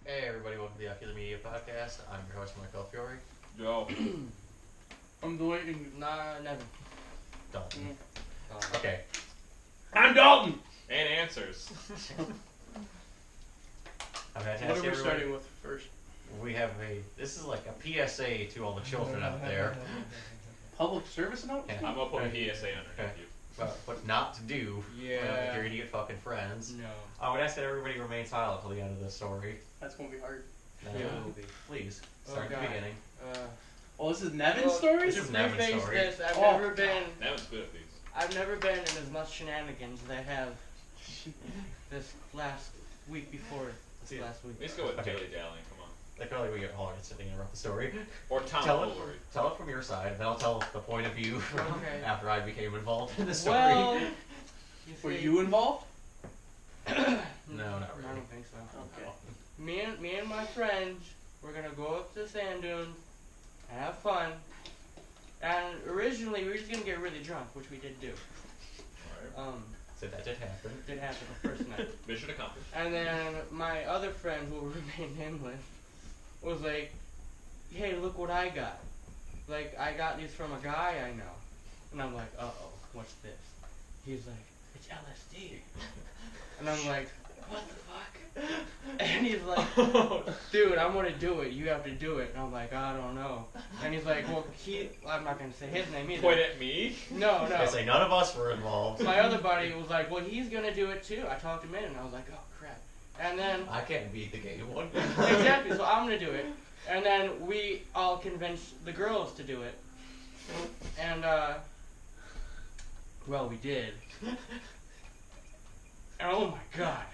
Hey everybody, welcome to the Ocular Media Podcast. I'm your host, Michael Fiore. Joe. I'm Dalton. Nah, never. Dalton. Okay. I'm Dalton! And answers. I'm going to What ask are we everybody. starting with first? We have this is like a PSA to all the children out there. Public service announcement? Yeah. I'm gonna put a PSA underneath Okay. you. What not to do with your idiot fucking friends. No. I would ask that everybody remain silent till the end of this story. That's gonna be hard. No, Yeah. please, Oh, start at the God. beginning. Oh, this is Nevin's Well, story? This is Nevin's preface story. this, I've Oh, never been. That was good at these. I've never been in as much shenanigans as I have this last week before this last week. Let's go with Okay. dilly dallying. Come on. I feel like we get hard at sitting and interrupt the story. Or Tom Tell Foolery. it from your side, then I'll tell the point of view from Okay. after I became involved in the story. Well, Were you involved? No, not I really. don't think so. Okay. Me and my friends, we're gonna go up to the sand dunes and have fun. And originally we were just gonna get really drunk, which we did do. Alright. So that did happen. Did happen the first night. Mission accomplished. And then my other friend, who will remain nameless, was like, hey, look what I got. Like, I got these from a guy I know. And I'm like, uh-oh, what's this? He's like, it's LSD. And I'm like, what the fuck? And he's like, dude, I'm gonna do it. You have to do it. And I'm like, I don't know. And he's like, well, I'm not gonna say his name either. Point at me? No, I say none of us were involved. My other buddy was like, well, he's gonna do it too. I talked him in, and I was like, oh, crap. And then... I can't be the gay one. Exactly, so I'm gonna do it. And then we all convinced the girls to do it. And, well, we did. And oh my god.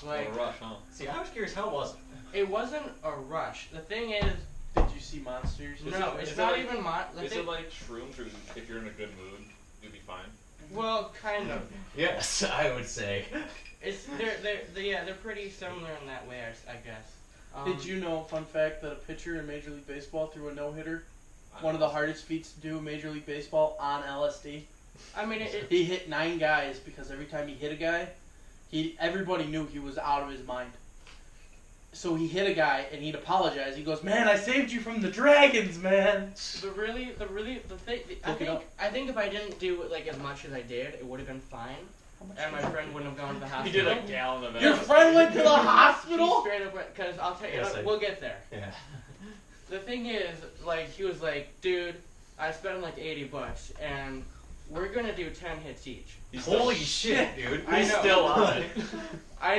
Like, What a rush, huh? See, I was curious, how was it? it wasn't a rush. The thing is, Did you see monsters? no, is it's it not like- even my... Is it like shrooms where if you're in a good mood, you'll be fine? Well, kind of. Yes, I would say. It's they're pretty similar in that way, I guess. Did you know, fun fact, that a pitcher in Major League Baseball threw a no-hitter? One of the hardest feats to do in Major League Baseball on LSD. I mean, He hit 9 guys because every time he hit a guy, everybody knew he was out of his mind. So he hit a guy and he'd apologize. He goes, "Man, I saved you from the dragons, man." I think if I didn't do it like as much as I did, it would have been fine, and my friend wouldn't have gone to the He hospital. did a gallon of Your LSD. friend went to the He hospital? straight up went, because I'll tell you, Yes, we'll get there. Yeah. The thing is, like, he was like, dude, I spent like $80, and we're gonna do 10 hits each. He's still, Holy shit, dude. I He's know. still on it. I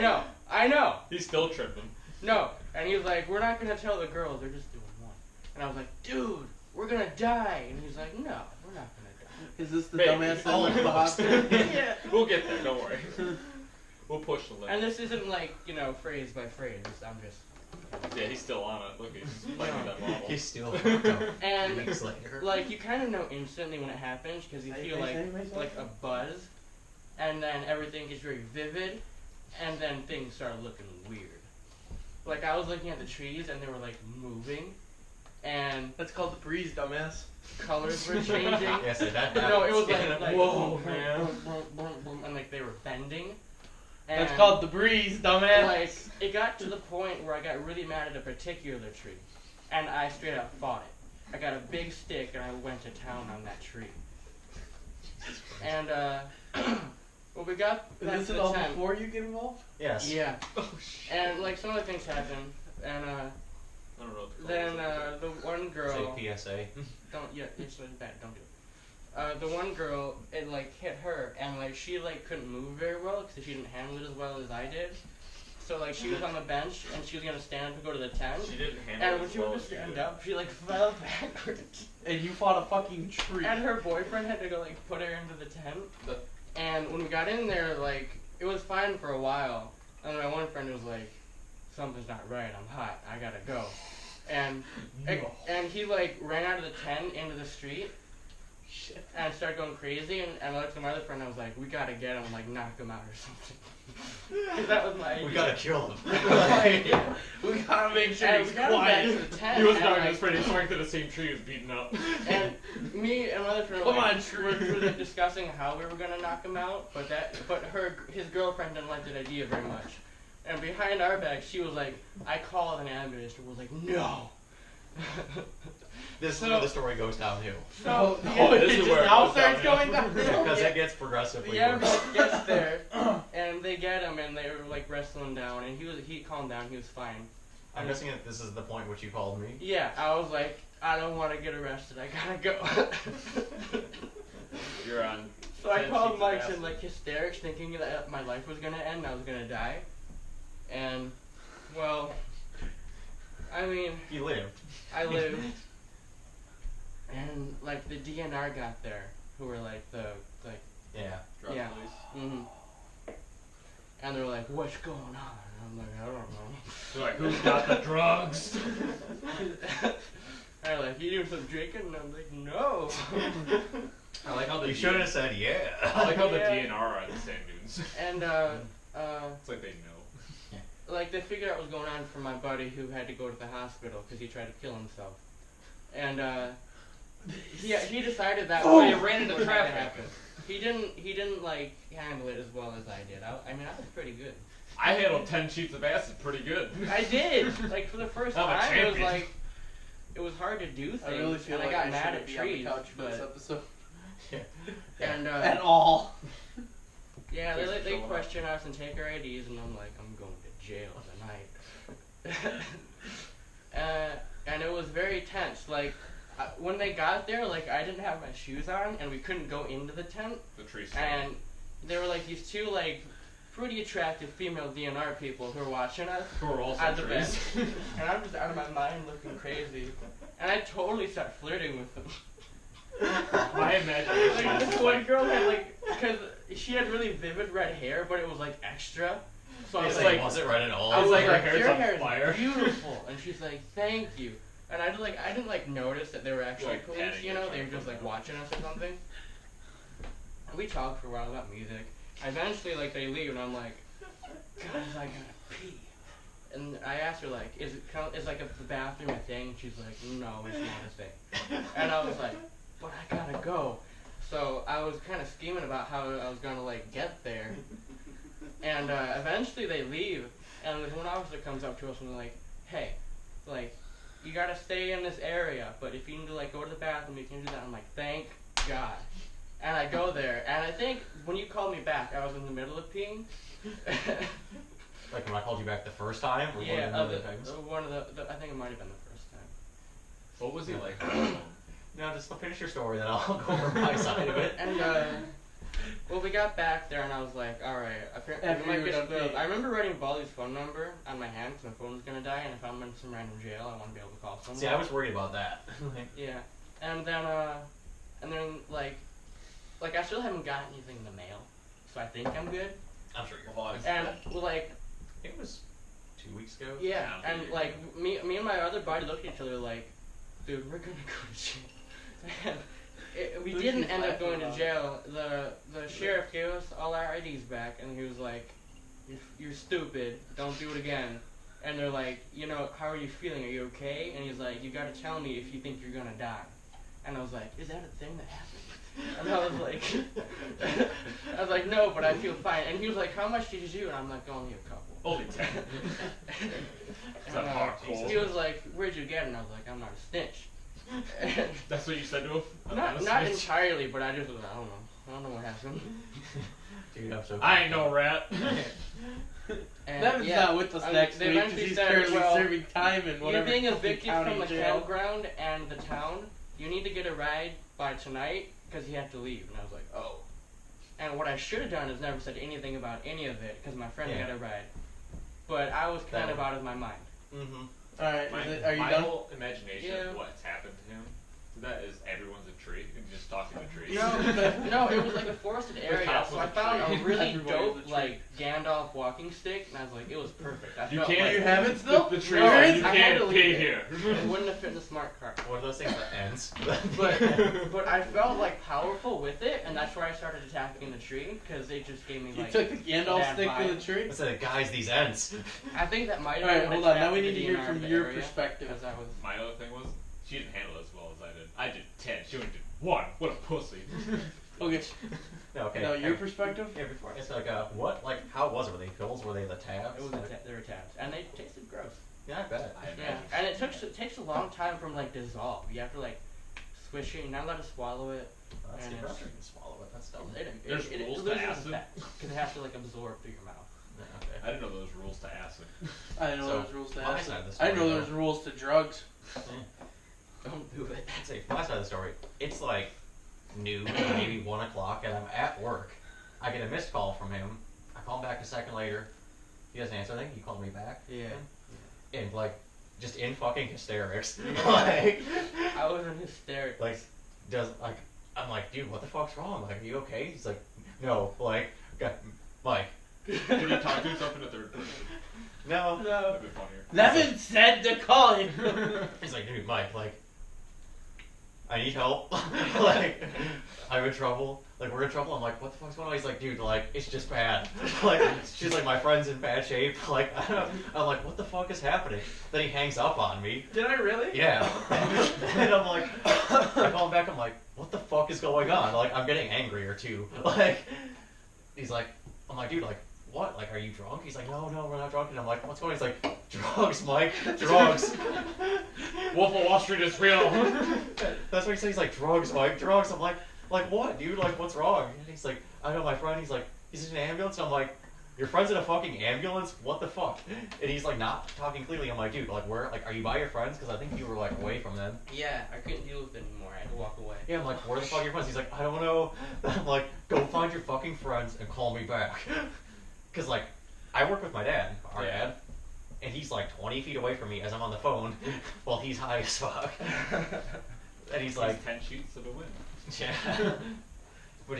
know. He's still tripping. No, and he was like, we're not gonna tell the girls, they're just doing one. And I was like, dude, we're gonna die. And he's like, no, we're not gonna die. Is this the Maybe. dumbass that went to the hospital? Yeah. We'll get there, don't worry. We'll push the limit. And this isn't like, phrase by phrase. I'm just. Yeah, he's still on it. Look, he's biting that bottle. He's still fucked up And weeks later. like, you kind of know instantly when it happens because you feel like a buzz, and then everything gets very vivid, and then things start looking weird. Like, I was looking at the trees and they were like moving, and That's called the breeze, dumbass. colors were changing. Yes, that happens. No, it was like Whoa, boom, man. boom, boom, boom, boom, and like they were bending. And That's called the breeze, dumbass. like, it got to the point where I got really mad at a particular tree, and I straight up fought it. I got a big stick and I went to town on that tree. And well, we got back Is to this the all tent. before you get involved? Yes. Yeah, Oh, shit. and like some other things happened, and I don't know what to call then this. the one girl. Say PSA. Don't, yeah, it's really bad. Don't do it. The one girl, it like hit her, and like she like couldn't move very well because she didn't handle it as well as I did. So like she was on the bench and she was gonna stand up and go to the tent, She didn't handle and it when as she well went to as you stand did. up, she like fell backwards, And you fought a fucking tree. and her boyfriend had to go like put her into the tent. And when we got in there, like it was fine for a while, and my one friend was like, "Something's not right. I'm hot. I gotta go." And he like ran out of the tent into the street and started going crazy. And I looked at my other friend. And I was like, "We gotta get him, like knock him out or something." 'Cause that was my idea. We gotta kill him. Yeah. We gotta make sure And he's we got him back quiet. to the tent. He was and, not like, his friend. He swung to the same tree. He was beaten up. And me and my other friend Come were, on, like, tree. were like, discussing how we were gonna knock him out, but his girlfriend didn't like that idea very much. And behind our back, she was like, I called an ambulance and was like, no. This is where the story goes downhill. So this is where it now goes starts downhill. going downhill. Because it gets progressively the worse. ambulance gets there, and they get him, and they were like wrestling down, and he calmed down, he was fine. I'm guessing that this is the point which you called me. Yeah, I was like, I don't want to get arrested, I gotta go. You're on. So I 10 called sheets of Mike's acid. in like hysterics, thinking that my life was gonna end, and I was gonna die. And, well, I mean, You lived. I lived. And like the DNR got there, who were like Yeah. Drug yeah. police. And they were like, what's going on? And I'm like, I don't know. They're like, who's got the drugs? And they're like, you doing some drinking? And I'm like, no. I like how You should have said yeah. I like how the Yeah. DNR are the same dudes. And It's like they know. like they figured out what was going on from my buddy who had to go to the hospital because he tried to kill himself. And he decided that Oh, way you ran into was gonna traffic. happen. He didn't like handle it as well as I did. I mean, I was pretty good. I handled 10 sheets of acid pretty good. I did. Like for the first I'm a time, it was champion. like it was hard to do things. I really feel and like I got I mad shouldn't at be on the trees, couch for this but episode. and At all. yeah, Thanks for they showing up. question us and take our IDs, and I'm like, I'm going to jail tonight. And it was very tense. Like when they got there, like I didn't have my shoes on, and we couldn't go into the tent. The tree And there were like these two like pretty attractive female DNR people who were watching us who are also at the trees. bench, and I'm just out of my mind looking crazy, and I totally started flirting with them. My imagination Like, is this just one like, girl had like, because she had really vivid red hair, but it was like extra. So I was It's like, was it right at all? I was like, like, her hair's your on hair fire." is beautiful, and she's like, thank you. And I didn't like notice that they were actually Like, police, patting you her know, they were from just like the- watching us or something. And we talked for a while about music. Eventually, like they leave, and I'm like, God, I gotta pee. And I asked her like, is like the bathroom a thing? And she's like, no, it's not a thing. And I was like, but I gotta go. So I was kind of scheming about how I was gonna like get there. And eventually they leave, and this one officer comes up to us and like, hey, like, you gotta stay in this area, but if you need to like go to the bathroom, you can do that. I'm like, thank God. And I go there, and I think when you called me back, I was in the middle of peeing. Like when I called you back the first time? Or Yeah, one of the other times? one of the I think it might have been the first time. what was he like? No, just finish your story, then I'll go over my side of it. And well, we got back there, and I was like, all right, apparently After we might you were get done split up. peeing. I remember writing Baldy's phone number on my hand because my phone was gonna die, and if I'm in some random jail, I want to be able to call someone. See, I was worried about that. Yeah, and then like I still haven't gotten anything in the mail, so I think I'm good. I'm sure you're Well, fine. And like It was 2 weeks ago. yeah, Yeah, and I'm like me and my other buddy looked at each other like, dude, we're gonna go to jail. And we Who's didn't he end up laughing going to about? jail. The sheriff gave us all our IDs back, and he was like, "You're stupid. Don't do it again." And they're like, you know, how are you feeling? Are you okay? And he's like, you gotta tell me if you think you're gonna die. And I was like, is that a thing that happened? And I was like, no, but I feel fine. And he was like, how much did you do? And I'm like, only a couple. Only 10. It's not hardcore. He was like, where'd you get it? And I was like, I'm not a snitch. And That's what you said to him? not entirely, but I just was like, I don't know what happened. Dude, I'm so I ain't no rat. And Devin's yeah, not with us I mean, next they week because eventually he's said, currently well, serving time in you're whatever being fucking evicted county from the jail. campground and the town. You need to get a ride by tonight because you have to leave. And I was like, oh. And what I should have done is never said anything about any of it because my friend Yeah. got a ride. But I was kind of out of my mind. Mm-hmm. Alright, are you my done? whole imagination Yeah. of what's happened to him, that is everyone's a tree and just talking to trees. No, it was like a forested area, top so was I a found tree. a really Everybody was a dope, tree. like, Gandalf walking stick, and I was like, it was perfect. I You felt can't. like You have it still? The tree. No, said you I had to can't leave pee it. here. it wouldn't have fit in the smart car. One of those things that ends. But I felt, like, powerful with it, and that's where I started attacking the tree, because it just gave me, You like, took the Gandalf bad stick to the vibe. tree? I said, guys, these ends. I think that might have Alright, been hold what on. Now we attracted need to the hear DNR from the your area, perspective. because I was... My other thing was, she didn't handle it as well as I did. I did 10. She only did 1. What a pussy. Okay. No, okay. No, your perspective? Yeah, before it's like what? Like, how was it? Were they pills? Were they the tabs? It was they were tabs, and they tasted gross. Yeah, I bet. Yeah, and it takes a long time from like dissolve. You have to like squish it. You're not allowed to swallow it. Well, that's And the it's- pressure. You can swallow it. That's dumb. There's It rules to loses acid? effect because it has to like absorb through your mouth. Yeah, okay. I didn't know there was rules to acid. I didn't know So, there was rules to my acid. side of the I didn't know story, there was rules to drugs. Don't do it. I'd say my side of the story. It's like noon, maybe 1 o'clock, and I'm at work. I get a missed call from him. I call him back a second later. He doesn't answer anything. He called me back. Yeah. And like, just in fucking hysterics. Like, I was in hysterics. like, I'm like, dude, what the fuck's wrong? Like, are you okay? He's like, no, like, Mike. Can you talk to yourself in a third person? No. No. That'd be funnier. Nevin said to call him. He's like, dude, Mike, like, I need help. Like, I'm in trouble. Like, we're in trouble. I'm like, what the fuck's going on? He's like, dude, like, it's just bad. Like, she's like, my friend's in bad shape. Like, I'm like, what the fuck is happening? Then he hangs up on me. Did I really? Yeah. And I'm like, I call him back. I'm like, what the fuck is going on? Like, I'm getting angrier too. Like, he's like, I'm like, dude, like, what? Like, are you drunk? He's like, no, we're not drunk. And I'm like, what's going on? He's like, drugs, Mike, drugs. Wolf of Wall Street is real. That's what he said. He's like, drugs, Mike, drugs. I'm like, what, dude? Like, what's wrong? And he's like, I know my friend. He's like, he's in an ambulance. And I'm like, your friend's in a fucking ambulance? What the fuck? And he's like, not talking clearly. I'm like, dude, like, where? Like, are you by your friends? Because I think you were like away from them. Yeah, I couldn't deal with it anymore. I had to walk away. Yeah, I'm like, where the fuck are your friends? He's like, I don't know. I'm like, go find your fucking friends and call me back. Because, like, I work with my dad, our dad, and he's like 20 feet away from me as I'm on the phone while he's high as fuck. And he's like, 10 sheets of a win. yeah. But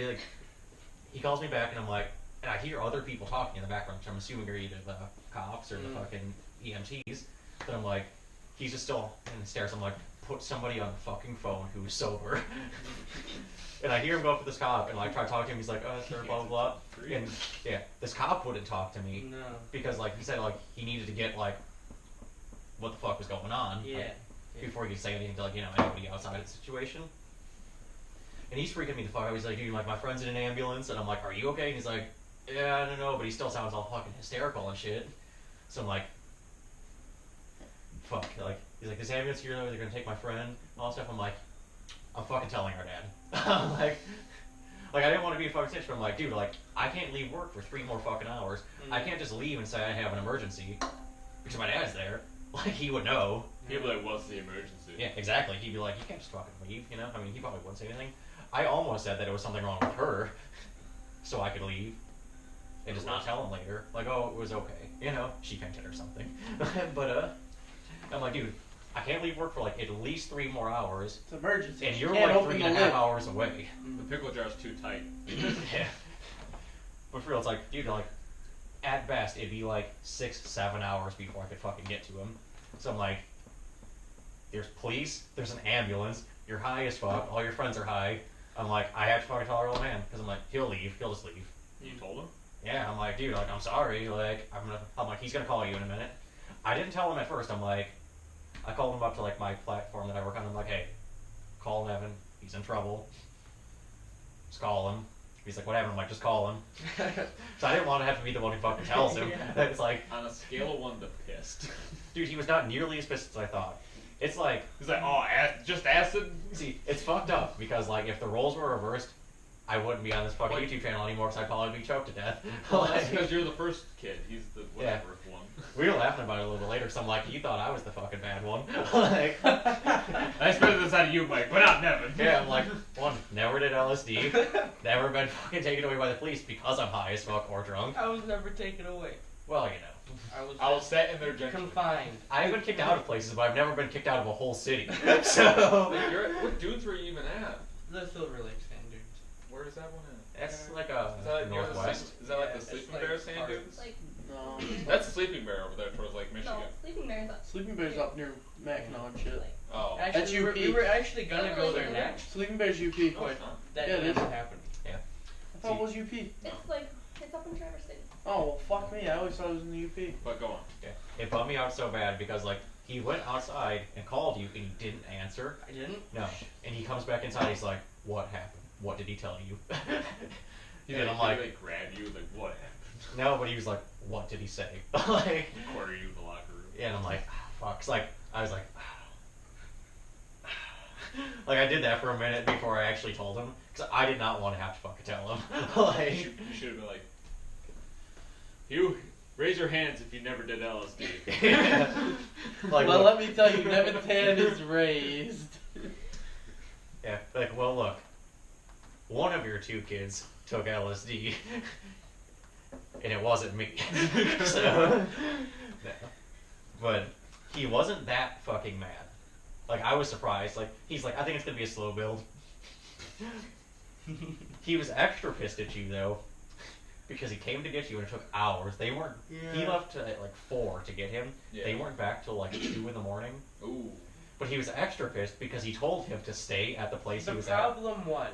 he calls me back, and I'm like, and I hear other people talking in the background, which I'm assuming are either the cops or the fucking EMTs. But I'm like, he's just still in hysterics. I'm like, put somebody on the fucking phone who's sober. And I hear him go up to this cop, and like try to talk to him. He's like, sir, blah, blah, blah. And yeah, this cop wouldn't talk to me. No. Because like he said, like he needed to get like what the fuck was going on. Yeah. Like, before he could say anything to like, you know, anybody outside of the situation. And he's freaking me the fuck out. He's like, dude, like my friend's in an ambulance, and I'm like, are you okay? And he's like, yeah, I don't know, but he still sounds all fucking hysterical and shit. So I'm like, fuck, like he's like, this ambulance here, they're gonna take my friend, and all that stuff. I'm like, I'm fucking telling our dad. I'm like I didn't want to be a fucking snitch, but I'm like, dude, like I can't leave work for 3 more fucking hours. I can't just leave and say I have an emergency because my dad's there. Like he would know. He'd be like, what's the emergency? Yeah, exactly. He'd be like, you can't just fucking leave, you know? I mean, he probably wouldn't say anything. I almost said that it was something wrong with her, so I could leave and just not tell him later. Like, oh, it was okay, you know? She fainted or something. But I'm like, dude, I can't leave work for like at least 3 more hours, It's emergency. and You you're can't like open 3.5 the lid. hours away. The pickle jar's too tight. Yeah. But for real, it's like, dude, like, at best, it'd be like 6-7 hours before I could fucking get to him. So I'm like, there's police, there's an ambulance, you're high as fuck, all your friends are high. I'm like, I have to fucking tell our old man, because I'm like, he'll leave, he'll just leave. You told him? Yeah, I'm like, dude, like, I'm sorry, like, I'm like, he's gonna call you in a minute. I didn't tell him at first. I'm like, I called him up to like my platform that I work on. I'm like, hey, call Nevin, he's in trouble. Just call him. He's like, what happened? I'm like, just call him. So I didn't want to have to be the one who fucking tells him. Yeah. It's like, On a scale of 1 to pissed. dude, he was not nearly as pissed as I thought. It's like, He's like, oh, just acid? see, it's fucked up because like if the roles were reversed, I wouldn't be on this fucking YouTube channel anymore because I'd probably be choked to death. Well, that's Like, because you're the first kid. He's the whatever one. we were laughing about it a little bit later, so I'm like, you thought I was the fucking bad one. Like, I expected this out of you, Mike, but not Nevin. yeah, I'm like, one, never did LSD, never been fucking taken away by the police because I'm high as fuck or drunk. I was never taken away. Well, you know. I was set in there gently. confined. I've been kicked out of places, but I've never been kicked out of a whole city. So, What dudes were you even at? The Silver Lake Standards. Where is that one at? that's like a Is that near the northwest. Is that like Yeah, the it's Sleeping like Bear Sand part- dunes? Like, No. That's Sleeping Bear over there towards Lake Michigan. no, Sleeping Bear's up. Sleeping Bear's up near Mackinac and shit. Like, Oh. Actually, That's we UP. were actually gonna go there next. Sleeping Bear's UP. No, it's not. That Yeah, it never is. happened. I thought it was UP. it's like, it's up in Traverse City. Oh, well, fuck me. I always thought it was in the UP. But go on. Yeah. It bummed me out so bad because like he went outside and called you and he didn't answer. I didn't. No. And he comes back inside. He's like, "What happened?" what did he tell you? He And like, I'm like, he grab you, like, what happened? no, but he was like, what did he say? Like, Corner you in the locker room. and I'm like, fuck. 'Cause, like, I was like, like I did that for a minute before I actually told him, because I did not want to have to fucking tell him. Like, You should have been like, you raise your hands if you never did LSD. like, Well, look, let me tell you, Nevin's hand is raised. yeah, like, well, look, one of your two kids took LSD, and it wasn't me. So, no. But he wasn't that fucking mad. Like, I was surprised. Like, he's like, I think it's gonna be a slow build. He was extra pissed at you, though, because he came to get you and it took hours. They weren't. He Yeah. left at like 4 to get him. Yeah. They weren't back till like 2 in the morning. Ooh. But he was extra pissed because he told him to stay at the place The he was at. problem was.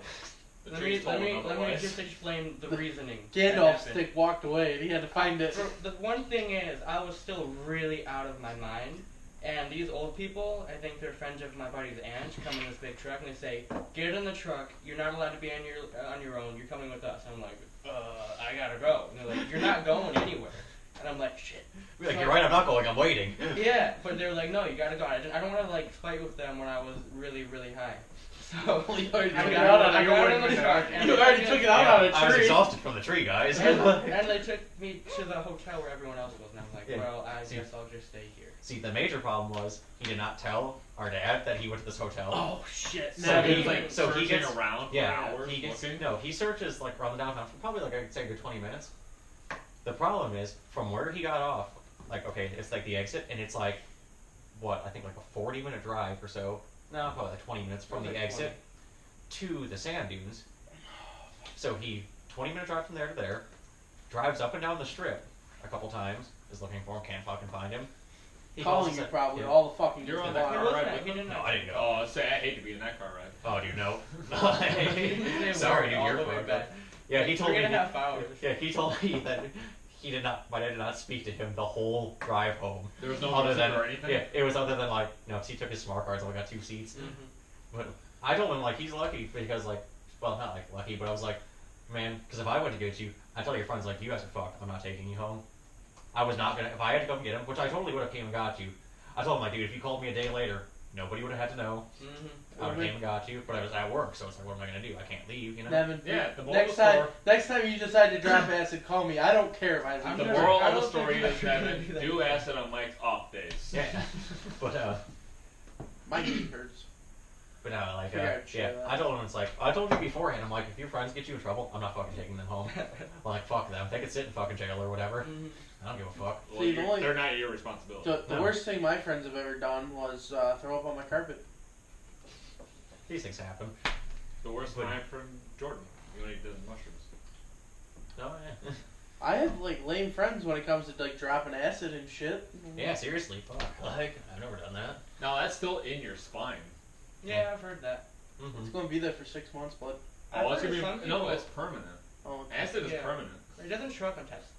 The Let trees me, told let, him me, let me otherwise. just explain the reasoning. that Gandalf's happened. stick walked away and he had to find it. The one thing is, I was still really out of my mind, and these old people, I think they're friends of my buddy's aunt, come in this big truck and they say, "Get in the truck. You're not allowed to be on your own. You're coming with us." And I'm like, I gotta go. And they're like, "You're not going anywhere." And I'm like, "Shit." Be like, So- you're right, I'm not going, I'm waiting. Yeah, but they're like, "No, you gotta go." I don't want to like fight with them when I was really, really high. So You already I took it got, out on I a got in the tree. truck. and You they already took took me- it out on a I was tree. exhausted from the tree, guys. and they took me to the hotel where everyone else was, and I'm like, Yeah. well, I See- guess I'll just stay here. See, the major problem was he did not tell our dad that he went to this hotel. Oh shit! So Now he- He was like so he searching gets- around for Yeah, hours he gets, looking. no, he searches like around the downtown for probably like I'd say a good 20 minutes. The problem is from where he got off, like okay, it's like the exit, and it's like what I think like a 40-minute drive or so. No, probably like 20 minutes from Probably the like exit to the sand dunes. So he 20-minute drive from there to there, drives up and down the strip a couple times, is looking for him, can't fucking find him. He calls calling us you at- probably yeah. all the fucking. You're on time. that He car wasn't- ride with he him? didn't No, know. I didn't go. Oh, say I hate to be in that car ride. Oh, do you know? They Sorry, were dude, all you're the way fucked back. up. Yeah, he told me. 3.5 hours. Yeah, he told me that he did not. My dad did not speak to him the whole drive home. There was no Other music than or anything? yeah, it was other than like no, 'cause he took his smart cards. Only got 2 seats. Mm-hmm. But I told him like he's lucky because like well not like lucky, but I was like, man, because if I went to get you, I tell your friends like you guys are fucked. I'm not taking you home. I was not gonna if I had to come get him, which I totally would have came and got you. I told him like, dude, if you called me a day later, nobody would have had to know. Mm-hmm. I would have came and got you, but I was at work, so it's like, what am I gonna do? I can't leave, you know. Nevin, Yeah, the moral next of the time, story. next time you decide to drop acid, call me. I don't care if I I'm leave. The never- moral I of the don't story think is I should that do that. do acid on Mike's off days. Yeah, but My knee hurts. But no, like, Figure out shit yeah, out. I told him, it's like, I told you beforehand, I'm like, if your friends get you in trouble, I'm not fucking taking them home. I'm like, fuck them. They could sit in fucking jail or whatever. Mm-hmm. I don't give a fuck. Well, See, the only- they're not your responsibility. The No. worst thing my friends have ever done was throw up on my carpet. These things happen. The worst But- time from Jordan when he did mushrooms. No, yeah. I have like lame friends when it comes to like dropping acid and shit. Yeah, seriously, fuck. Like, I've never done that. No, that's still in your spine. Yeah, I've heard that. Mm-hmm. It's gonna be there for 6 months, bud. Oh, I've it's heard gonna some be no, people- it's permanent. Oh, Acid is Yeah. permanent. It doesn't show up on tests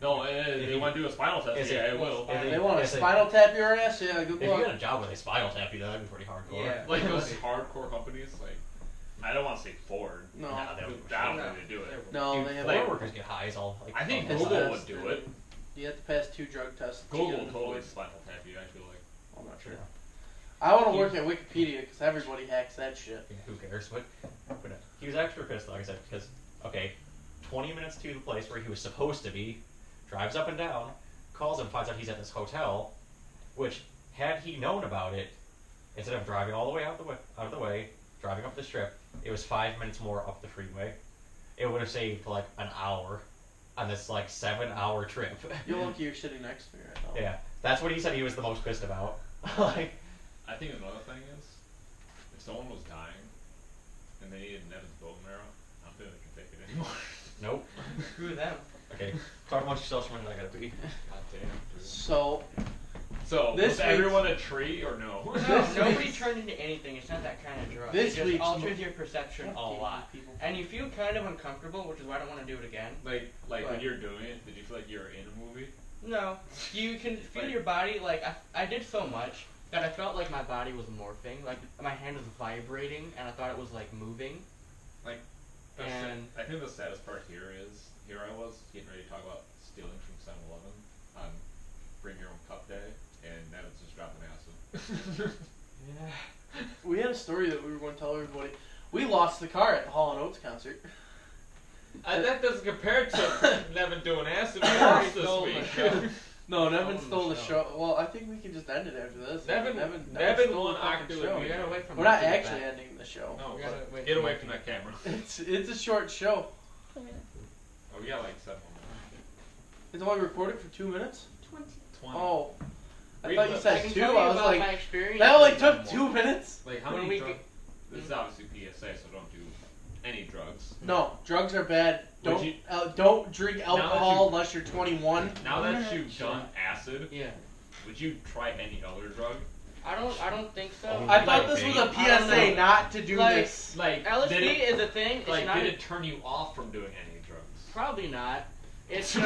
No, If if you- you want to do a spinal test, is yeah, it- it will. If they want to If they- spinal tap your ass? Yeah, good If you luck. got a job where they spinal tap you, that'd be pretty hardcore. Yeah. Like those hardcore companies, like I don't want to say Ford. No. Nah, they but would I don't No. think they do it. No, Dude, they have. floor like- workers get highs all like. I think It's Google the would do it. You have to pass 2 drug tests. to Google get will into totally Ford. spinal tap you. I feel like. I'm not sure. Yeah. I want to work at Wikipedia because everybody hacks that shit. Yeah, who cares? But he was extra pissed, like I said, because okay, 20 minutes to the place where he was supposed to be, drives up and down, calls him, finds out he's at this hotel, which had he known about it, instead of driving all the way out of the way, driving up the strip, it was 5 minutes more up the freeway. It would have saved like an hour on this like 7-hour trip. You're lucky you're sitting next to me right now. Yeah, that's what he said he was the most pissed about. Like, I think another thing is, if someone was dying and they needed Nevin's bone marrow, I don't think they can take it anymore. nope. Screw them. Okay, talk amongst yourselves for a minute. I gotta pee. God damn. So So, This was week's- everyone a tree or no? No, This nobody week's- turned into anything. It's not that kind of drug. This it just week's alters your perception a Fucking lot. people. And you feel kind of uncomfortable, which is why I don't want to do it again. like What? when you're doing it, did you feel like you were in a movie? No, you can feel Like- your body. Like I did so much that I felt like my body was morphing. Like my hand was vibrating, and I thought it was like moving. And I think the saddest part here is, here I was getting ready to talk about stealing from 7-Eleven on Bring Your Own Cup Day, and Nevin's just dropping acid. yeah. We had a story that we were going to tell everybody. We lost the car at the Hall & Oates concert. That doesn't compare to Nevin doing acid worse this Stole the week. show. No, Nevin Stole stole the the show. show. Well, I think we can just end it after this. Nevin stole won the fucking Ocular show. We gotta wait for We're not Mike to get actually back. ending the show. No, We gotta wait get for away Mike from to that camera. It's a short show. Wait a minute. Oh, we got like 7 more. It's only recorded for 2 minutes? 20. 20. Oh. I Read thought you the- I said can 2. tell you I was about like, my experience. that only with took them 2 more. minutes? Like, how When many we drugs? get- This is obviously PSA, so don't do any drugs. No, drugs are bad. Would you- Don't drink that alcohol you- unless you're 21. Now that Yeah. you've done acid, Yeah. would you try any other drug? I don't think so. Oh, I thought Like, this was a I don't PSA know. not to do Like- this. Like, LSD did it, is a thing. It's like, not did a- it turn you off from doing any drugs? Probably not. It's the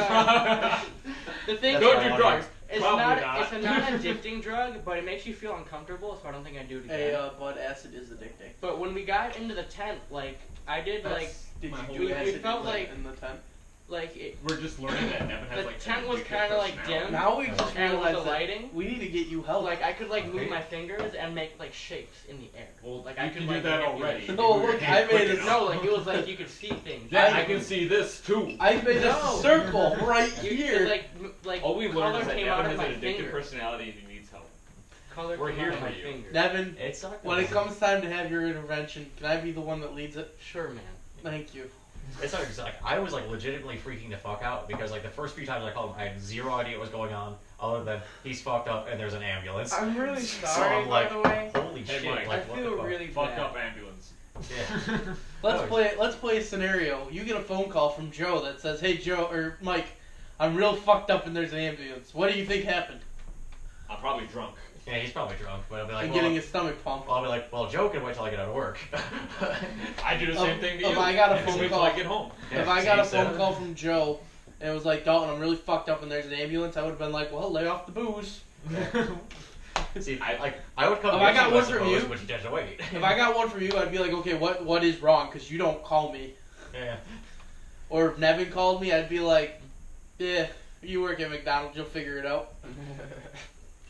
thing. That's Don't what I do wanted. drugs. It's Probably not. not. It's a non-addicting drug, but it makes you feel uncomfortable. So I don't think I'd do it again. Hey, but acid is addicting. But when we got into the tent, like I did, Did My you whole- do we acid felt in, like- in the tent? like it, We're just learning that Nevin has The like tent an was addictive kinda, like, personality. dim. Now we just and with realized the that lighting, we need to get you help. like I could like move Okay. my fingers and make like shapes in the air. Well, Like, you I can could, do like, that manipulate. already. No, If your look, hand's I made quick a- enough. No, like it was like you could see things. Yeah, I- I can see this too. I made No. a circle right You here. could, like All we've learned color is that came Nevin out of has my an addictive finger. personality and he needs help. Color We're came here out of for my you. finger. Nevin, It sucked. when it comes time to have your intervention, can I be the one that leads it? Sure, man. Thank you. It's not like I was like legitimately freaking the fuck out because like the first few times I called him, I had zero idea what was going on other than he's fucked up and there's an ambulance. I'm really So sorry, I'm like, by the way. holy Hey, shit! Mike. Like I what feel the fuck? really Fucked bad. up ambulance. Yeah. Let's play a scenario. You get a phone call from Joe that says, "Hey Joe or Mike, I'm real fucked up and there's an ambulance. What do you think happened?" I'm probably drunk. Yeah, he's probably drunk, but I'll be like, And well, getting his stomach pumped. I'll be like, well, Joe can wait till I get out of work. I do the same thing to you. If I got a Just phone wait till call- I get home. If I got a phone call from Joe and it was like, "Dalton, I'm really fucked up and there's an ambulance," I would have been like, "Well, lay off the booze." See, I would come. If get I got you, one I from suppose, you- but you tend to wait. If I got one from you, I'd be like, "Okay, what is wrong? Because you don't call me." Yeah. Or if Nevin called me, I'd be like, "Yeah, you work at McDonald's, you'll figure it out."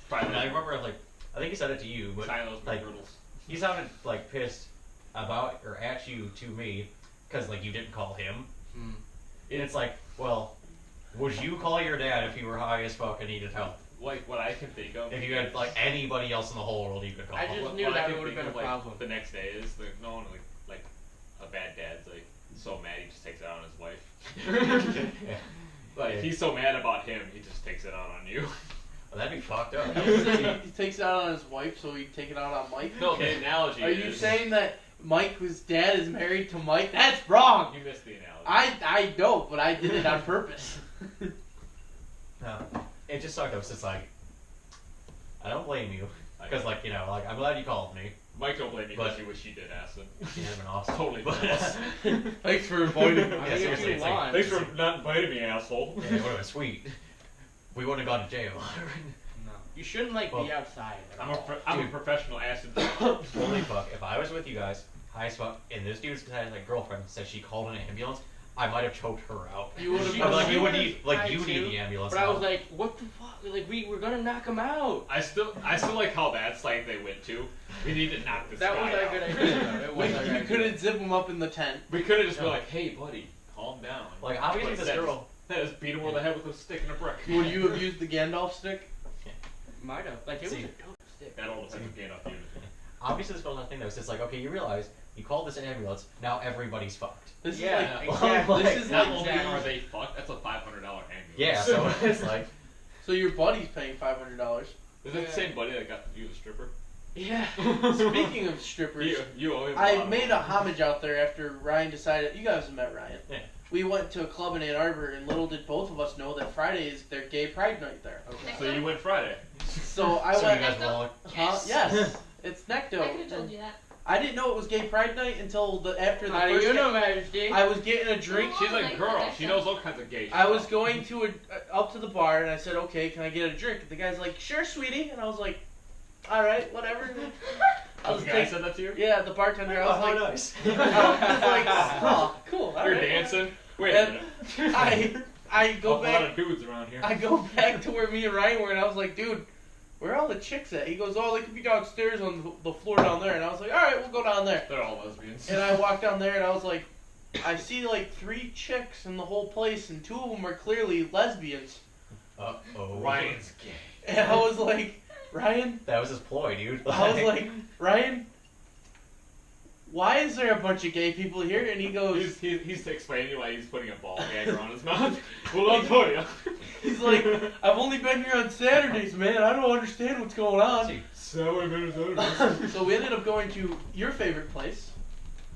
Probably And I remember, like, I think he said it to you, but sign those like, McGriddles. he sounded like pissed about or at you to me because like you didn't call him. Hmm. And it's like, well, would you call your dad if you were high as fuck and needed help? Like what I can think of. If you had like anybody else in the whole world you could call. I just What- knew what I that can would've think been of, a like, problem. The next day is like no one like a bad dad's like so mad he just takes it out on his wife. Yeah. Like Yeah. he's so mad about him he just takes it out on you. Well, that'd be fucked up. He takes it out on his wife, so he'd take it out on Mike. No, the analogy Are is. you saying that Mike's dad is married to Mike? That's wrong. You missed the analogy. I know, but I did it on purpose. No, it just sucked. It was just like, I don't blame you because like you know like I'm glad you called me. Mike don't blame me because But- you wish he did acid. You'd have been awesome. Totally But, false. Thanks for avoiding I Yeah, mean, if seriously, you it's like- want. Thanks for not inviting me, asshole. yeah, it would have been sweet. We wouldn't have gone to jail. No. You shouldn't like Well, be outside at I'm all. I'm a Dude. professional acid. Holy fuck! If I was with you guys, high as fuck, and this dude's like girlfriend said she called an ambulance, I might have choked her out. You would've I'd be been like, like- you would need like I you too, need the ambulance. But I now. was like, what the fuck? Like we're gonna knock him out. I still like how that's like they went to. We need to knock this That guy was our out. good idea. It was our You idea. couldn't zip him up in the tent. We could have just been No. like, hey buddy, calm down. like obviously But this instead, girl. just beat him over the head with a stick and a brick. Would you have used the Gandalf stick? Might have. Like it was See. a dope stick. That all depends on gain up unit. Obviously this girl's not thing though. It's just like okay, you realize you called this an ambulance. Now everybody's fucked. This Yeah, is like exactly. this is Not like only Jack- are they fucked, that's a $500 ambulance. Yeah, so it's like So your buddy's paying $500. Is that the same buddy that got you the stripper? Yeah. Speaking of strippers, You owe him I lot of made a money. homage out there after Ryan decided. You guys have met Ryan. Yeah. We went to a club in Ann Arbor, and little did both of us know that Friday is their gay pride night there. Okay. So you went Friday. So I so you went. guys were all like, Huh? Yes, it's Necto. I could have told you that. I didn't know it was gay pride night until after the How do first. you know, Majesty? I was getting a drink. She's Like a girl. that, She so- knows all kinds of gay shit. I was going to up to the bar, and I said, "Okay, can I get a drink?" And the guy's like, "Sure, sweetie," and I was like, "All right, whatever." I was The guy taking, said that to you? yeah, the bartender. I was like, nice. I was like, oh, cool. all You're right. dancing. Wait a And minute. I A go lot back. of dudes around here. I go back to where me and Ryan were, and I was like, dude, where are all the chicks at? He goes, oh, they could be downstairs on the floor down there. And I was like, all right, we'll go down there. They're all lesbians. And I walked down there, and I was like, I see like 3 chicks in the whole place, and 2 of them are clearly lesbians. Uh-oh. Ryan's gay. And I was like, Ryan, That was his ploy, dude. I was like, Ryan, why is there a bunch of gay people here? And he goes, He's explaining why he's putting a ball gag around his mouth. Well, I'll tell you. he's like, I've only been here on Saturdays, man. I don't understand what's going on. See, So So we ended up going to your favorite place.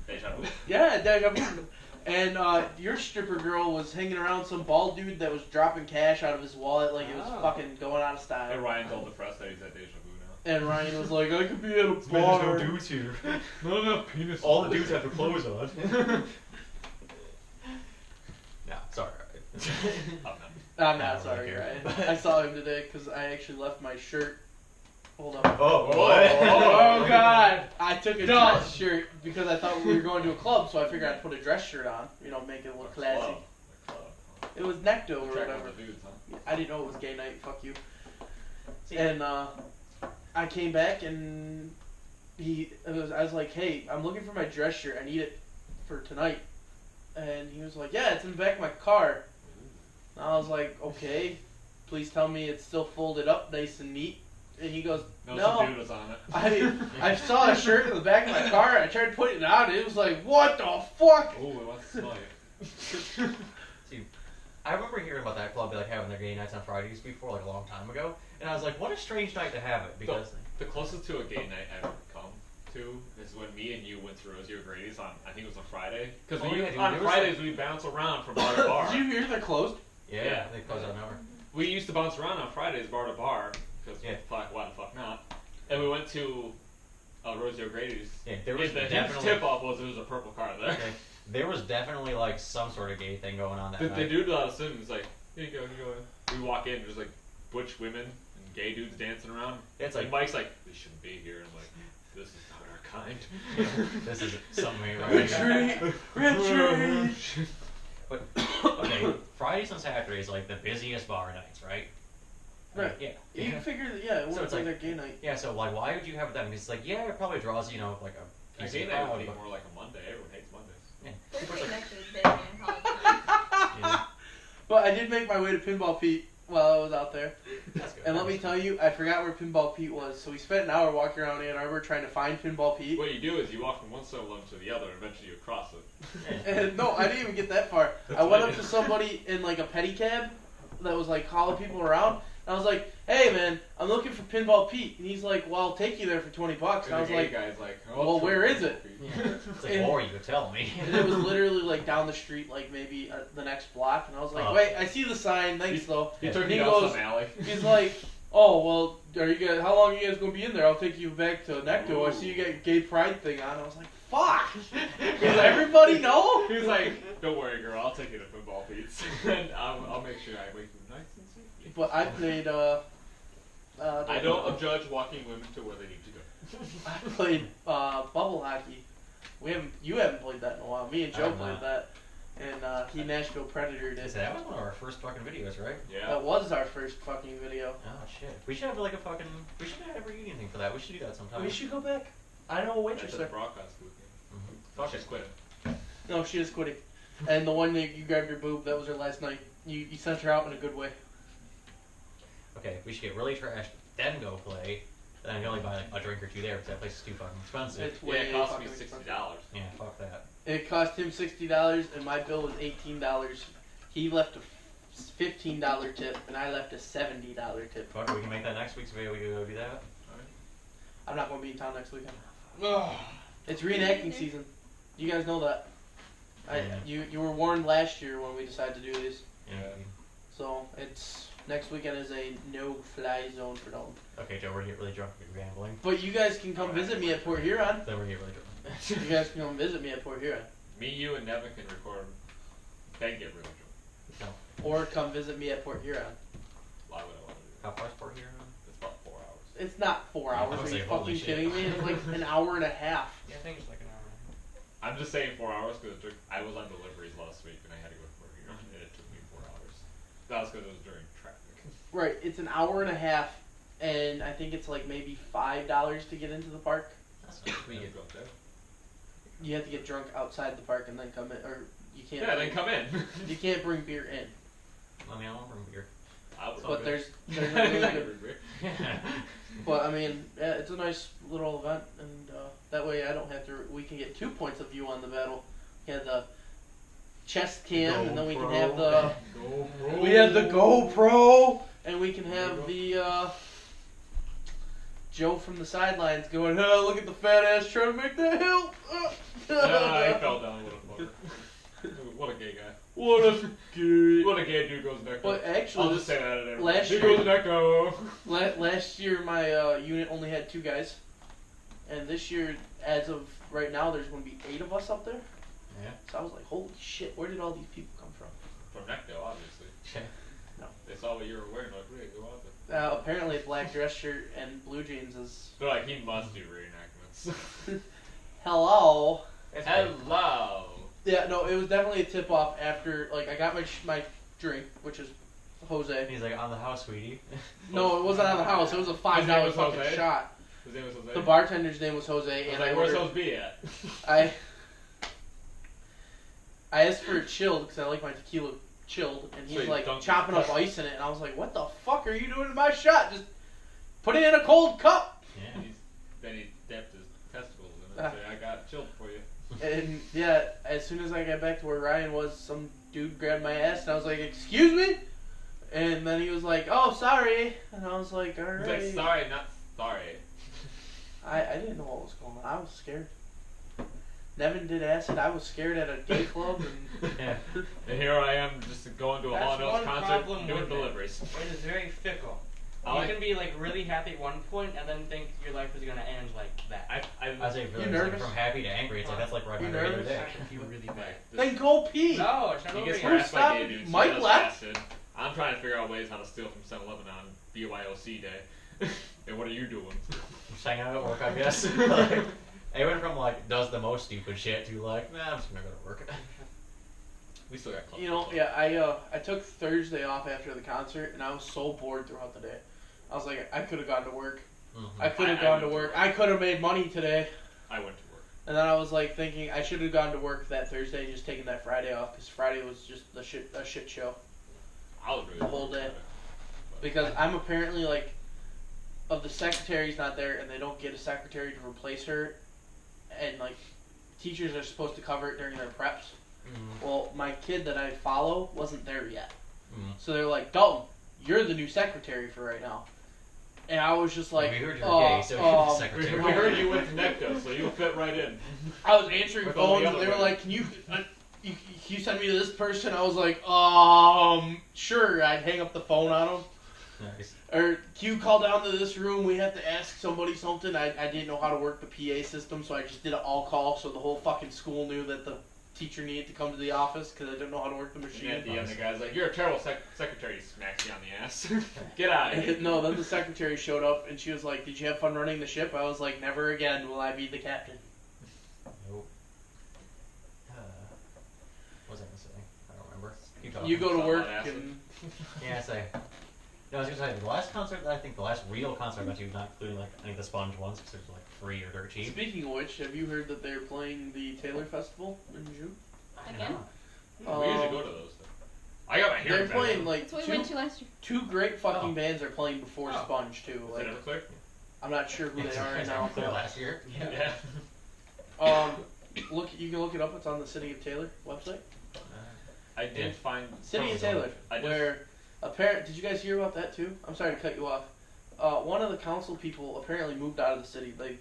Deja vu. Yeah, Deja Vu. And your stripper girl was hanging around some bald dude that was dropping cash out of his wallet like it was Oh. fucking going out of And style. Ryan's all depressed that he's at Deja Vu now. And Ryan was like, I could be at a there's bar. no dudes here. None of that penis. All the dudes have their clothes on. No, sorry. I'm not I sorry, don't Ryan. care. I saw him today because I actually left my shirt. Hold on. Oh, Oh, what? Oh God! I took a Don't. dress shirt because I thought we were going to a club, so I figured I'd put a dress shirt on. You know, make it look classy. It was Necto or Check whatever. on the dudes, huh? I didn't know it was gay night. Fuck you. See, And I came back and I was like, hey, I'm looking for my dress shirt. I need it for tonight. And he was like, yeah, it's in the back of my car. And I was like, okay, please tell me it's still folded up nice and neat. And he goes, No, no. some dude was on it. I saw a shirt in the back of my car. I tried putting it on. And it was like, what the fuck? Oh, it wants to smell you. see, I remember hearing about that club like having their gay nights on Fridays before, like a long time ago, and I was like, what a strange night to have it because The closest to a gay night I've ever come to is when me and you went to Rosie O'Grady's on, I think it was a Friday. Because Oh, yeah, dude, on there was Fridays we bounce around from bar to bar. Did you hear they're closed? yeah, they close out an hour. We used to bounce around on Fridays bar to bar. Because Yeah. fuck, why the fuck not? And we went to Rosie O'Grady's. Yeah, there was the definitely tip off was there was a purple car there. okay, there was definitely like some sort of gay thing going on that The night. dude all of a sudden was like, here you go, here you go. We walk in, there's like butch women and gay dudes dancing around. It's And like Mike's like, we shouldn't be here. And I'm like, this is not our kind. this is something ain't right. Retreat! Retreat! But okay, Fridays and Saturdays like the busiest bar nights, right? Right. Yeah. You figure, yeah, it So was it's like like- their gay night. Yeah, so like, why would you have them? It's like, yeah, it probably draws, you know, like a I decent think that crowd, would be but- more like a Monday. Everyone hates Mondays. Thursday nights is busy in college time. Yeah, But I did make my way to Pinball Pete while I was out there. that's good. And let me tell you, I forgot where Pinball Pete was. So we spent an hour walking around Ann Arbor trying to find Pinball Pete. What you do is you walk from one 7-Eleven to the other, and eventually you cross it. And no, I didn't even get that far. That's I went what up I to did. somebody in like a pedicab that was like calling people around. And I was like, hey man, I'm looking for Pinball Pete. And he's like, well, I'll take you there for $20. And I was the like, gay guy's like, well, where is it? Yeah. It's like, And- or you could tell me. and it was literally like down the street, like maybe the next block. And I was like, Oh. wait, I see the sign. Thanks though. He Yeah. took And me he down goes- some alley. He's like, oh well, are you guys? How long are you guys gonna be in there? I'll take you back to Necto. I see you got your gay pride thing on. I was like, fuck. Does everybody know? He's like, don't worry, girl, I'll take you to football Pete's, and I'll make sure I wake you nice and safely. But I played. I don't judge walking women to where they need to go. I played bubble hockey. You haven't played that in a while. Me and I Joe have played not. that, and he Nashville Predator did. That was one of our first fucking videos, right? Yeah. That was our first fucking video. Oh shit. We should have like a fucking. We should have a reunion thing for that. We should do that sometime. We should go back. I know a waitress That's a there. broadcast booth. Mhm. Fuck, she's quitting. No, she is quitting. And the one that you grabbed your boob, that was her last night. You sent her out in a good way. Okay, we should get really trashed, then go play. Then I can only buy like a drink or two there because that place is too fucking expensive. It's Yeah, way it cost me fucking $60. expensive. Yeah, fuck that. It cost him $60, and my bill was $18. He left a $15 tip, and I left a $70 tip. Fuck, we can make that next week's video. We can go do that. I'm not going to be in town next weekend. Ugh. It's reenacting season. You guys know that. Yeah. You were warned last year when we decided to do this. Yeah. So it's next weekend is a no-fly zone for them. Okay, Joe, we're gonna get really drunk and be rambling. But you guys can come visit me at Port Huron. Then we're gonna get really drunk. You guys can come visit me at Port Huron. Me, you, and Nevin can record. They get really drunk. Or come visit me at Port Huron. Why would I want to do How far's Port here? that? It's about 4 hours. It's not 4 Yeah, I hours. would Are say, you holy fucking shit. kidding me? It's like an hour and a half. Yeah, I think it's like an hour. I'm just saying 4 hours because I was on deliveries last week and I had to go to work, and it took me 4 hours. That was because it was during traffic. Right, it's an hour and a half, and I think it's like maybe $5 to get into the park. That's not We we get get. drunk there. You have to get drunk outside the park and then come in, or you can't. Yeah, then come in. You can't bring beer in. I mean, I won't bring beer. I would But there's a really good. Yeah. But I mean, yeah, it's a nice little event, and that way I don't have to. We can get 2 points of view on the battle. We had the chest cam, and then we can have the. GoPro. We had the GoPro, and we can have the Joe from the sidelines going, "Oh, look at the fat ass trying to make that hill." I fell down with a fucker. What a gay guy. What a good. What a gay dude goes neck. But I'll actually, just say that at every last Dude year- goes neck. last year my unit only had 2 guys, and this year, as of right now, there's going to be 8 of us up there. Yeah. So I was like, holy shit, where did all these people come from? From Necto, obviously. No. They saw what you were wearing, like, hey, go out there. Apparently, a black dress shirt and blue jeans is. They're like, he must do reenactments. Hello. Hello. Yeah, no, it was definitely a tip off after, like, I got my drink, which is Jose. He's like, on the house, sweetie. No, it wasn't on the house. It was a His $5 name was fucking Jose? shot. His name was Jose. The bartender's name was Jose, I was and like, I where's ordered. Jose B at? I asked for it chilled because I like my tequila chilled, and So he's you like dunked chopping it. up ice in it, and I was like, "What the fuck are you doing to my shot? Just put it in a cold cup." Yeah. Then he dipped his testicles in it and said, I got chilled for you. And yeah, as soon as I got back to where Ryan was, some dude grabbed my ass, and I was like, "Excuse me," and then he was like, "Oh, sorry," and I was like, "All He's right." like, sorry, not sorry. I didn't know what was going on. I was scared. Nevin did acid. I was scared at a gay club, and Yeah. And here I am just going to a That's Hall & Oates one concert problem doing with it. deliveries. It is very fickle. I You like- can be like really happy at one point and then think your life is gonna end like that. I say, You like, nervous? from happy to angry, it's like, that's like right You on a regular nervous? day. I can feel really bad. then go pee. No, it's not He over gets yet. harassed by Stop. gay dudes. Mike He does left. acid. I'm trying to figure out ways how to steal from 7-Eleven on BYOC day. And what are you doing? Just hang out at work, I guess. Like, it went from like does the most stupid shit to like, nah, I'm just gonna go to work. We still got clubs. You know, yeah, I took Thursday off after the concert, and I was so bored throughout the day. I was like, I could have gone to work. Mm-hmm. I could have I gone went to to work. work. I could have made money today. I went to work. And then I was like thinking I should have gone to work that Thursday, just taking that Friday off, because Friday was just a shit show. I was really The whole bored day. Friday, but- Because I'm apparently like, of the secretary's not there, and they don't get a secretary to replace her, and like, teachers are supposed to cover it during their preps. Mm-hmm. Well, my kid that I follow wasn't there yet. Mm-hmm. So they're like, Dalton, you're the new secretary for right now. And I was just like, we heard you were gay, so you're the We secretary. heard you with Necto, so you'll fit right in. I was answering With all the phones, and other they were women. like, can you send me to this person? I was like, sure. I'd hang up the phone on them. Nice. Or, can you call down to this room? We have to ask somebody something. I didn't know how to work the PA system, so I just did an all call, so the whole fucking school knew that the teacher needed to come to the office because I didn't know how to work the And machine. at the end, the guy's like, "You're a terrible secretary." He smacks you on the ass. Get out of here. No, then the secretary showed up and she was like, "Did you have fun running the ship?" I was like, "Never again will I be the captain." Nope. What was I gonna say? I don't remember. Keep talking. You go to Something work about acid. and Yeah, I say. No, I was gonna say the last concert. I think the last real concert I went to, not including like any of the Sponge ones, because they're like free or dirt cheap. speaking of which, have you heard that they're playing the Taylor Festival in June? I don't Again? know. We usually go to those. I got my hair. They're back playing on. like That's what we went to last year. two great fucking Oh. bands are playing before Oh. Sponge too. Is Like it ever clear? I'm not sure who they are right now. Clear last year. Yeah. You can look it up. It's on the City of Taylor website. I did Yeah. find City of Probably Taylor, I just- where did you guys hear about that too? I'm sorry to cut you off. One of the council people apparently moved out of the city. They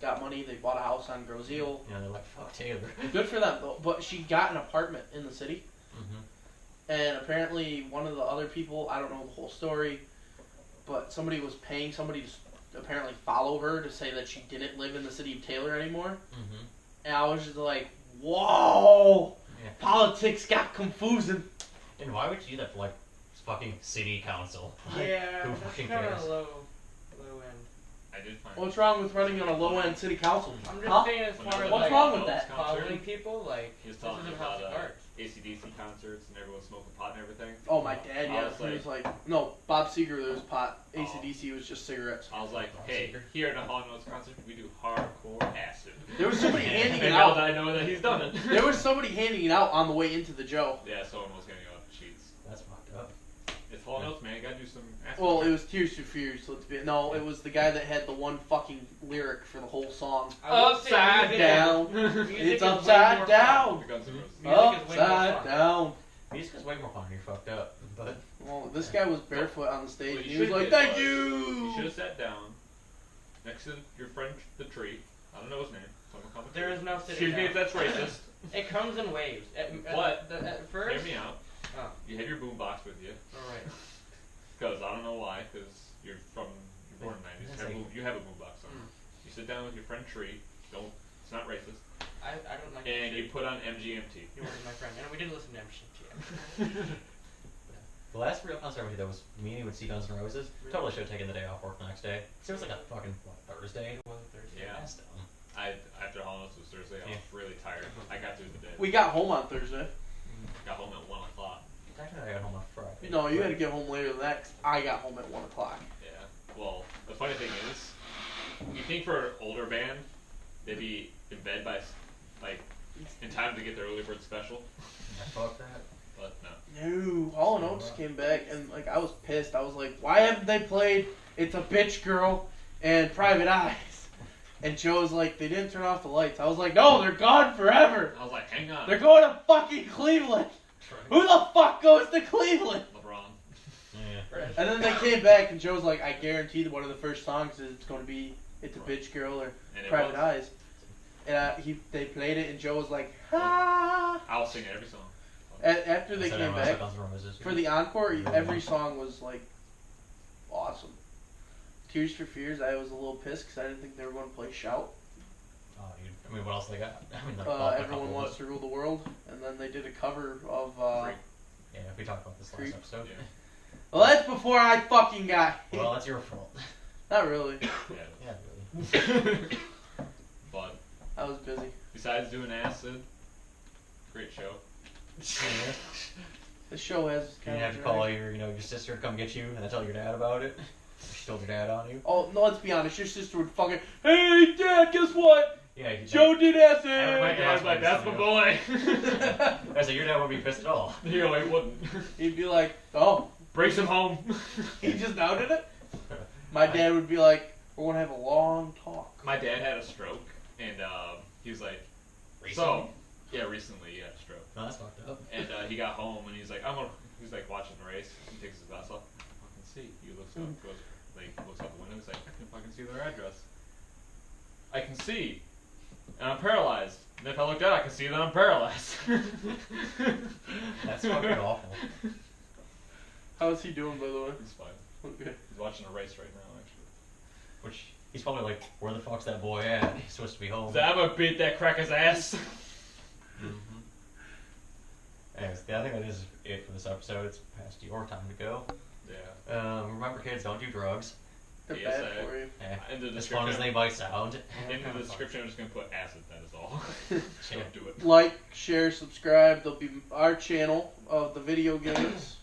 got money. They bought a house on Groseal. You know, they're like, fuck Taylor. Good for them though. But she got an apartment in the city, Mm-hmm. and apparently one of the other people, I don't know the whole story, but somebody was paying somebody to apparently follow her to say that she didn't live in the city of Taylor anymore. Mm-hmm. And I was just like, whoa, Yeah. politics got confusing. And why would you do that for like fucking city council? Like, Yeah, who that's fucking kind cares? of low end. I did find. What's wrong with running on a low-end city council? I'm just Huh? saying, as far as What's like wrong with that? following people, like He was this telling me isn't House about of Cards. AC/DC concerts and everyone smoking pot and everything. Oh, my dad, I yeah. was He was like, no, Bob Seger, there was pot. Oh. AC/DC was just cigarettes. I was like, hey, here at a Hall & Oates concert, we do hardcore acid. There was somebody handing it And now out. that I know that he's done it. There was somebody handing it out on the way into the Joe. Yeah, someone was getting out the sheets. That's fucked up. It's Hall & Oates, man. You gotta do some acid. Well, it was Tears for Fears. So no, it was the guy that had the one fucking lyric for the whole song. I will say Upside music down. music It's is way upside more down. The Guns N' Roses. Music is way more Upside fun. down. Music is way more fun when you're fucked up. But Well, this guy was barefoot on the stage, What and you he was should like, did "Thank was, you." You should have sat down next to your friend, the tree. I don't know his name. Someone call him the There tree. is no sitting Excuse me down. if that's racist. It comes in waves. What? At first. Hear me out. Oh. You have your boombox with you. Alright. Because I don't know why. Because you're born in the 90s. That's like- You have a boombox on. You sit down with your friend tree. Don't. It's not racist. I don't like And that you shit. put on MGMT. You weren't my friend. And we didn't listen to MCT. the last real concert we did that was me and you would see Guns N' Roses. Totally should have taken the day off work the next day. So it was like a fucking Thursday. It was a Thursday. Yeah. That's dumb. After Hall & Oates was Thursday, I was really tired. I got through the day. We got home on Thursday. Got home at 1 o'clock. Technically, I got home on Friday. No, you but- had to get home later than that. 'Cause I got home at 1 o'clock. Yeah. Well, the funny thing is, you think for an older band, they'd be in bed by in time to get their early bird special, I fuck that. but no. No, Hall & Oates came back, and like I was pissed. I was like, "Why haven't they played It's a Bitch Girl and Private Eyes?" And Joe was like, "They didn't turn off the lights." I was like, "No, they're gone forever. I was like, hang on. They're going to fucking Cleveland. Who the fuck goes to Cleveland?" LeBron. Yeah. And then they came back, and Joe's like, "I guarantee that one of the first songs is it's going to be It's a Bitch Girl or And it Private was. Eyes." And they played it, and Joe was like, "Ah." I'll sing every song. After they So came now I back Guns N' Roses. for the encore, every song was like awesome. Tears for Fears, I was a little pissed because I didn't think they were going to play Shout. Oh, dude. I mean, what else they got? I mean, like, well, a Everyone couple, Wants but- to Rule the World, and then they did a cover of. Creep. Yeah, we talked about this last Creep. episode. Yeah. Well, that's before I fucking got hit. Well, that's your fault. Not really. Yeah. Yeah, really. But I was busy. besides doing acid, great show. Yeah. The show has. You didn't have to call your sister to come get you and then tell your dad about it. She told your dad on you. Oh no! Let's be honest. Your sister would fucking. Hey, Dad! Guess what? Yeah, you Joe did acid. My My dad's like, that's my boy. I said your dad wouldn't be pissed at all. You know, he wouldn't. He'd be like, "Oh, Brace him home. he just doubted it." My dad would be like, "We're gonna have a long talk." My dad had a stroke, and he was like, Recently? recently he had a stroke. No, that's fucked up. And he got home, and he's like, he's like watching the race. He takes his glass off. I can fucking see. He looks up, looks out the window. He's like, I can fucking see their address. I can see, and I'm paralyzed. And if I look down, I can see that I'm paralyzed. That's fucking awful. How's he doing, by the way? He's fine. Okay. He's watching a race right now, actually. Which he's probably like, where the fuck's that boy at? He's supposed to be home. So I'm gonna beat that cracker's ass. Mm-hmm. Anyways, I think that is it for this episode. It's past your time to go. Yeah. Remember, kids, don't do drugs. They're PSA. bad for you. Eh, In the as fun as description, they might sound. in the description, I'm just gonna put acid. That is all. Yeah. Don't do it. Like, share, subscribe. There'll be our channel of the video games.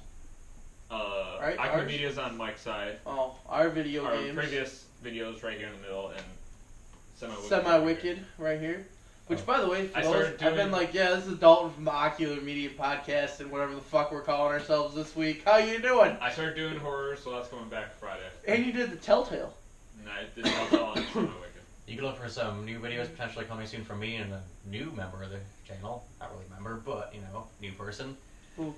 Right, Ocular ours? Media's on Mike's side. Oh, our video Our games. previous videos right here in the middle, and Semi-Wicked right here. Which, Oh. by the way, for I those, started I've been doing- like, yeah, this is Dalton from the Ocular Media Podcast and whatever the fuck we're calling ourselves this week. How you doing? I started doing horror, so that's coming back Friday. And you did the Telltale. And I did also on Semi-Wicked. You can look for some new videos potentially coming soon from me and a new member of the channel. Not really member, but, new person. Who?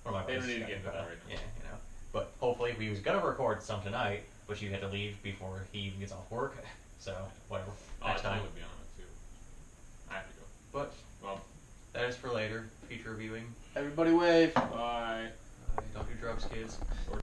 One of my They don't friends need to got get into that right now. Yeah, But hopefully, we was gonna record some tonight, but you had to leave before he even gets off work. So, whatever. Oh, Next I time. would be on it too. I have to go. But, Well, that is for later. Future viewing. Everybody wave. bye. Don't do drugs, kids. Or